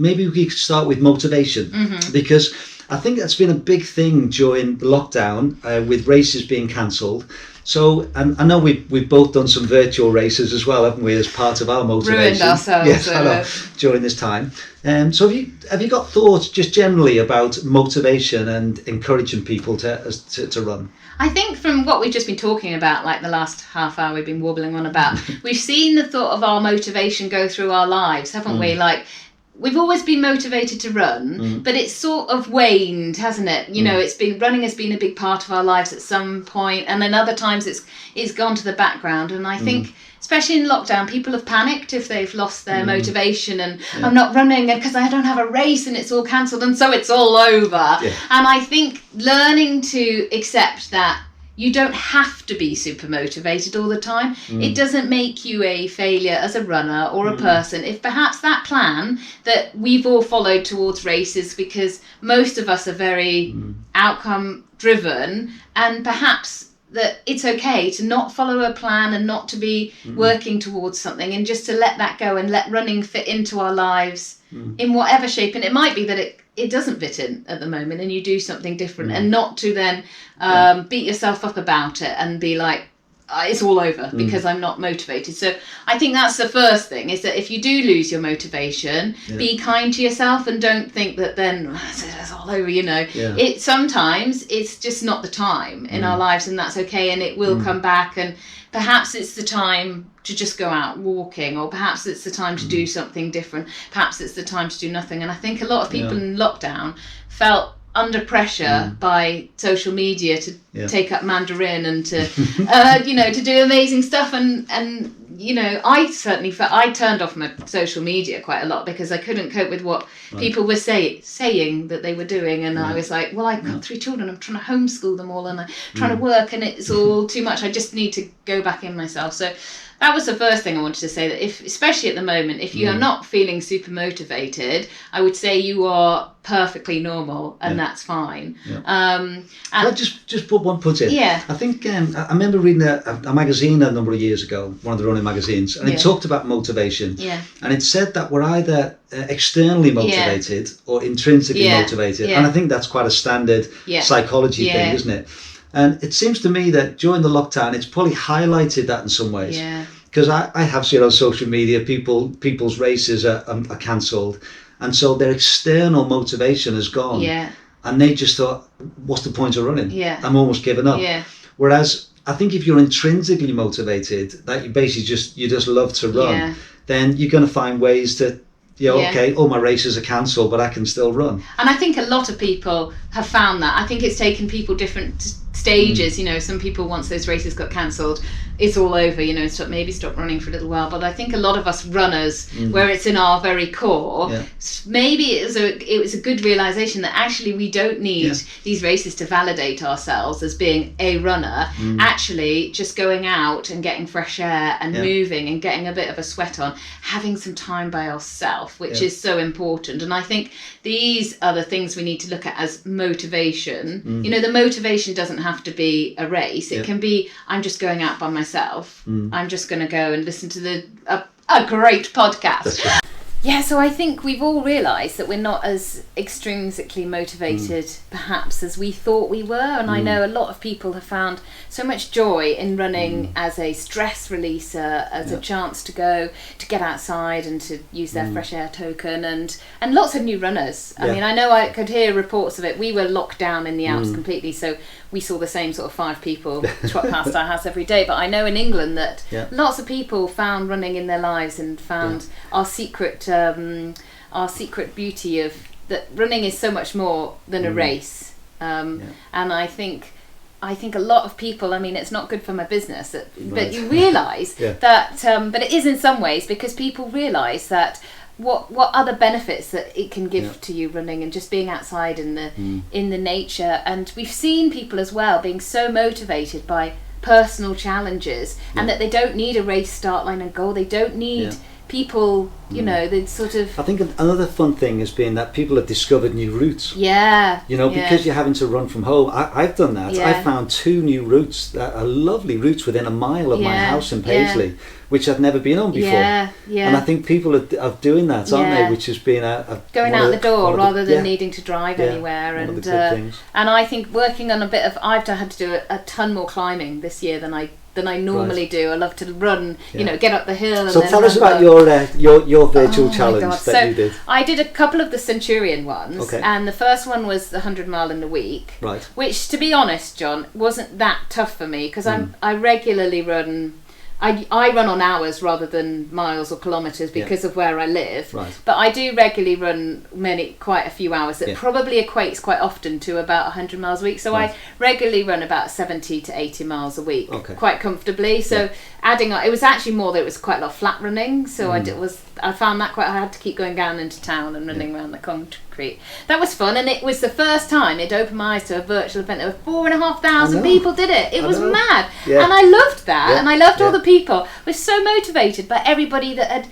maybe we could start with motivation, because I think that's been a big thing during the lockdown, with races being cancelled. So, and I know we've both done some virtual races as well, haven't we, as part of our motivation? Ruined ourselves. Yes, I know, during this time. So have you got thoughts just generally about motivation and encouraging people to run? I think from what we've just been talking about, like the last half hour we've been wobbling on about, we've seen the thought of our motivation go through our lives, haven't we? Like, we've always been motivated to run, but it's sort of waned, hasn't it? You know, running has been a big part of our lives at some point, and then other times it's gone to the background. And I think, especially in lockdown, people have panicked if they've lost their motivation, and I'm not running because I don't have a race and it's all cancelled, and so it's all over. Yeah. And I think learning to accept that you don't have to be super motivated all the time. It doesn't make you a failure as a runner or a person. If perhaps that plan that we've all followed towards races, because most of us are very outcome driven, and perhaps that it's okay to not follow a plan and not to be working towards something, and just to let that go and let running fit into our lives in whatever shape. And it might be that it doesn't fit in at the moment and you do something different, and not to then beat yourself up about it and be like, it's all over because I'm not motivated. So I think that's the first thing, is that if you do lose your motivation, be kind to yourself and don't think that then it's all over, you know. Sometimes it's just not the time in our lives, and that's okay, and it will come back, and perhaps it's the time to just go out walking, or perhaps it's the time to do something different, perhaps it's the time to do nothing. And I think a lot of people in lockdown felt under pressure by social media to take up Mandarin and to to do amazing stuff, and you know, I certainly felt I turned off my social media quite a lot because I couldn't cope with what people were saying that they were doing, and I was like, well, I've got 3 children, I'm trying to homeschool them all, and I'm trying to work, and it's all too much. I just need to go back in myself. So that was the first thing I wanted to say, that if, especially at the moment, if you are not feeling super motivated, I would say you are perfectly normal, and that's fine. And I'll just put one put in. Yeah. I think I remember reading a magazine a number of years ago, one of the running magazines, and it talked about motivation. Yeah. And it said that we're either externally motivated or intrinsically motivated. And I think that's quite a standard psychology thing, isn't it? And it seems to me that during the lockdown, it's probably highlighted that in some ways. Yeah. Because I have seen on social media, people's races are cancelled, and so their external motivation has gone. Yeah. And they just thought, what's the point of running? Yeah. I'm almost giving up. Yeah. Whereas I think if you're intrinsically motivated, that you basically just love to run, then you're going to find ways to, okay, all my races are cancelled, but I can still run. And I think a lot of people have found that. I think it's taken people different stages. You know, some people, once those races got cancelled, it's all over, you know, maybe stop running for a little while. But I think a lot of us runners, where it's in our very core, maybe it was a good realization that actually we don't need these races to validate ourselves as being a runner. Actually, just going out and getting fresh air and moving and getting a bit of a sweat on, having some time by ourselves, which is so important. And I think these are the things we need to look at as motivation. You know, the motivation doesn't have to be a race. It can be, I'm just going out by myself. I'm just going to go and listen to a great podcast. That's right. Yeah, so I think we've all realised that we're not as extrinsically motivated perhaps as we thought we were, and I know a lot of people have found so much joy in running as a stress releaser, as a chance to go to get outside and to use their fresh air token, and lots of new runners. I mean, I know I could hear reports of it. We were locked down in the Alps completely, so we saw the same sort of 5 people trot past our house every day. But I know in England that lots of people found running in their lives and found our secret beauty of that running is so much more than a race. And I think a lot of people, I mean, it's not good for my business, but you realise that, but it is in some ways, because people realise that what other benefits that it can give to you, running and just being outside in the nature. And we've seen people as well being so motivated by personal challenges, and that they don't need a race start line and goal. They don't need people, they sort of... I think another fun thing has been that people have discovered new routes. Yeah. Because you're having to run from home. I've done that. Yeah. I found 2 new routes that are lovely routes within a mile of my house in Paisley, which I'd never been on before. Yeah. And I think people are doing that, aren't they? Which has been going out the door rather than needing to drive anywhere. One of the good things. And I think working on I've had to do a ton more climbing this year than I normally do. I love to run, get up the hill. So tell us about your virtual challenge that you did. I did a couple of the Centurion ones, and the first one was the 100 mile in a week, right? Which, to be honest, John, wasn't that tough for me because I regularly run. I run on hours rather than miles or kilometres because of where I live. Right. But I do regularly run quite a few hours. That probably equates quite often to about 100 miles a week. So I regularly run about 70 to 80 miles a week, quite comfortably. So adding on, it was actually more that it was quite a lot of flat running. So I found that I had to keep going down into town and running around the concrete. That was fun, and it was the first time it opened my eyes to a virtual event. There were 4,500 people did it. It was mad, and I loved that, and I loved all the people. I was so motivated by everybody that had,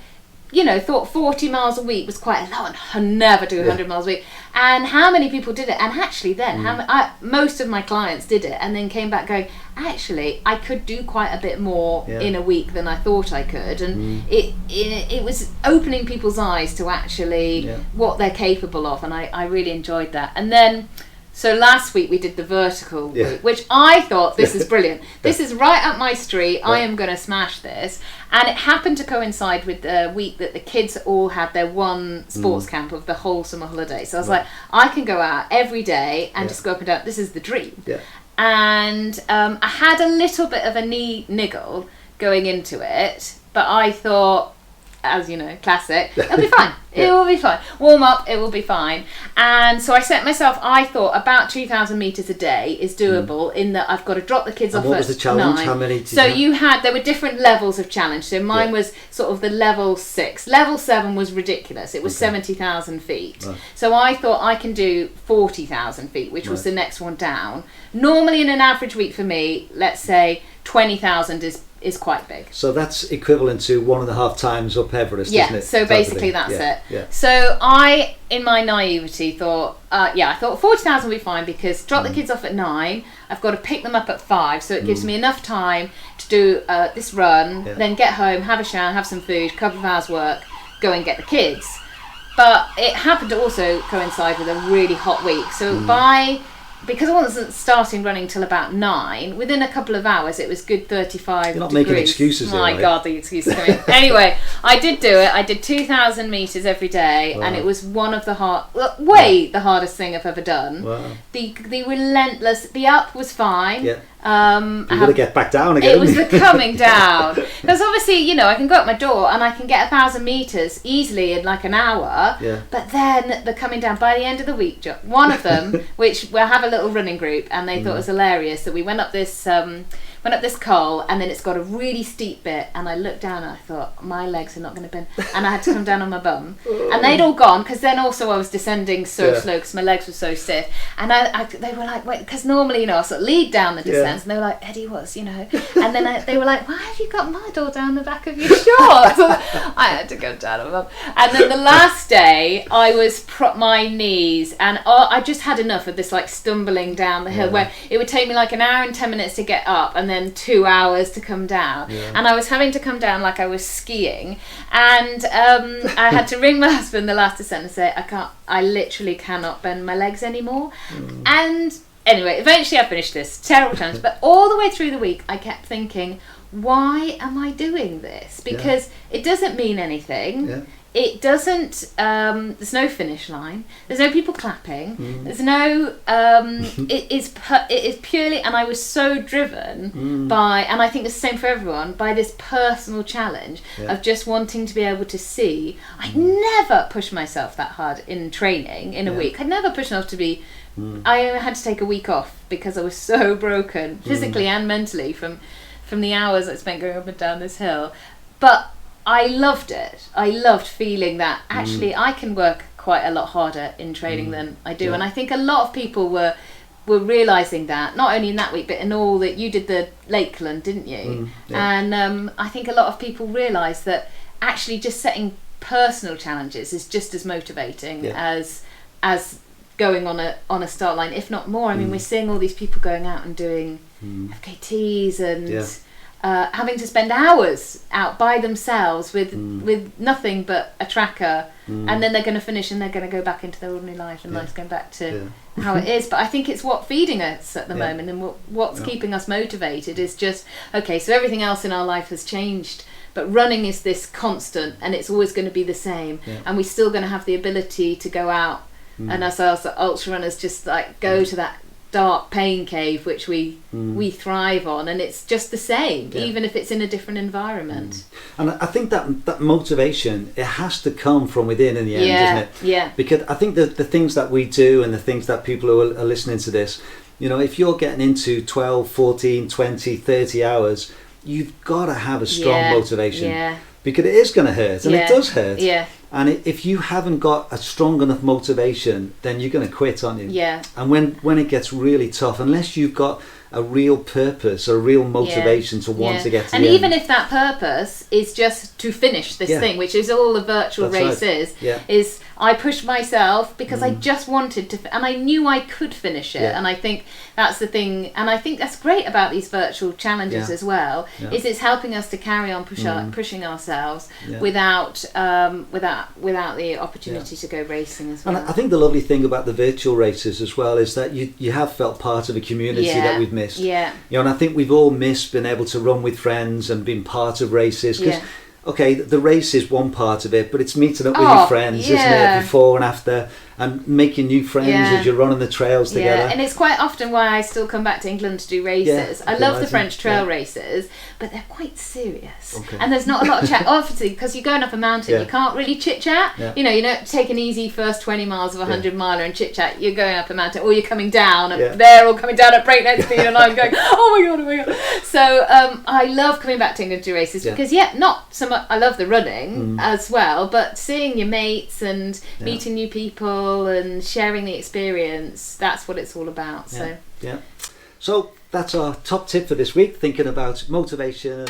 thought 40 miles a week was quite a lot and I'd never do 100 miles a week. And how many people did it? And actually then, most of my clients did it and then came back going, actually, I could do quite a bit more in a week than I thought I could. And it was opening people's eyes to actually what they're capable of. And I really enjoyed that. And then... So last week we did the vertical route, which I thought, this is brilliant. This is right up my street. I am going to smash this. And it happened to coincide with the week that the kids all had their one sports camp of the whole summer holiday. So I was like, I can go out every day and just go up and down. This is the dream. Yeah. And I had a little bit of a knee niggle going into it, but I thought, as you know, classic, it'll be fine. It will be fine. Warm up, it will be fine. And so I set myself, I thought about 2,000 metres a day is doable in that I've got to drop the kids off at 9. What was the challenge? How many did you had? There were different levels of challenge. So mine was sort of the level 6. Level 7 was ridiculous. It was 70,000 feet. Right. So I thought I can do 40,000 feet, which was the next one down. Normally in an average week for me, let's say 20,000 is quite big. So that's equivalent to 1.5 times up Everest, isn't it? So basically that's it. Yeah. So I, in my naivety, thought, I thought 40,000 would be fine because drop the kids off at 9, I've got to pick them up at 5, so it gives me enough time to do this run, then get home, have a shower, have some food, couple of hours work, go and get the kids. But it happened to also coincide with a really hot week. So because I wasn't starting running till about 9, within a couple of hours it was good 35 degrees. You're not making excuses here, God, the excuses coming. Anyway, I did do it. I did 2,000 metres every day, and it was one of the the hardest thing I've ever done. Wow. The relentless, the up was fine. Yeah. You've got to get back down again. It was the coming down, because obviously I can go up my door and I can get 1,000 metres easily in like an hour. Yeah. But then the coming down by the end of the week, one of them, which we'll have a little running group, and they thought it was hilarious that we went up this col, and then it's got a really steep bit, and I looked down and I thought my legs are not going to bend, and I had to come down on my bum, and they'd all gone because then also I was descending so slow because my legs were so stiff, and they were like, wait, because normally I sort of lead down the descent. And they were like, Eddie, and then they were like, why have you got mud all down the back of your shorts? I had to go down on them. And then the last day I was my knees, and I just had enough of this like stumbling down the hill where it would take me like an hour and 10 minutes to get up and then 2 hours to come down, and I was having to come down like I was skiing, and I had to ring my husband the last descent and say, I literally cannot bend my legs anymore. And anyway, eventually I finished this terrible challenge, but all the way through the week I kept thinking, why am I doing this? Because it doesn't mean anything. It doesn't, there's no finish line, there's no people clapping, there's no, it is purely, and I was so driven by, and I think it's the same for everyone, by this personal challenge of just wanting to be able to see. I'd never pushed myself that hard in training in a week. I'd never pushed myself to be, I had to take a week off because I was so broken, physically and mentally, from the hours I spent going up and down this hill. But I loved it. I loved feeling that actually I can work quite a lot harder in training than I do. And I think a lot of people were realising that, not only in that week, but in all that. You did the Lakeland, didn't you? And I think a lot of people realised that actually just setting personal challenges is just as motivating as going on a start line, if not more. I mean, we're seeing all these people going out and doing FKTs and having to spend hours out by themselves with nothing but a tracker, and then they're going to finish and they're going to go back into their ordinary life, and life's going back to how it is. But I think it's what's feeding us at the moment, and what's keeping us motivated is just, okay, so everything else in our life has changed, but running is this constant, and it's always going to be the same, and we're still going to have the ability to go out and as ultra runners just like go to that dark pain cave which we thrive on, and it's just the same even if it's in a different environment. And I think that motivation, it has to come from within in the end, doesn't it? Because I think the things that we do and the things that people who are listening to this, you know, if you're getting into 12, 14, 20, 30 hours, you've got to have a strong motivation, because it is going to hurt, and it does hurt. And if you haven't got a strong enough motivation, then you're going to quit, aren't you? And when it gets really tough, unless you've got a real purpose or a real motivation to want to get to and the even end. if that purpose is just to finish this thing, which is all the virtual race is I pushed myself because I just wanted to, and I knew I could finish it. And I think that's the thing, and I think that's great about these virtual challenges as well, is it's helping us to carry on pushing ourselves without the opportunity to go racing as well. And I think the lovely thing about the virtual races as well is that you have felt part of a community that we've missed. You know, and I think we've all missed being able to run with friends and being part of races, because okay, the race is one part of it, but it's meeting up with your friends, isn't it, before and after, and making new friends as you're running the trails together. And it's quite often why I still come back to England to do races. I love the French trail races, but they're quite serious. And there's not a lot of chat, obviously, because you're going up a mountain, you can't really chit-chat. You know, you don't take an easy first 20 miles of a 100-miler and chit-chat. You're going up a mountain, or you're coming down, and they're all coming down at breakneck speed, and I'm going, oh my god. So I love coming back to England to do races, because not so much, I love the running as well, but seeing your mates and meeting new people and sharing the experience, that's what it's all about. So that's our top tip for this week, thinking about motivation.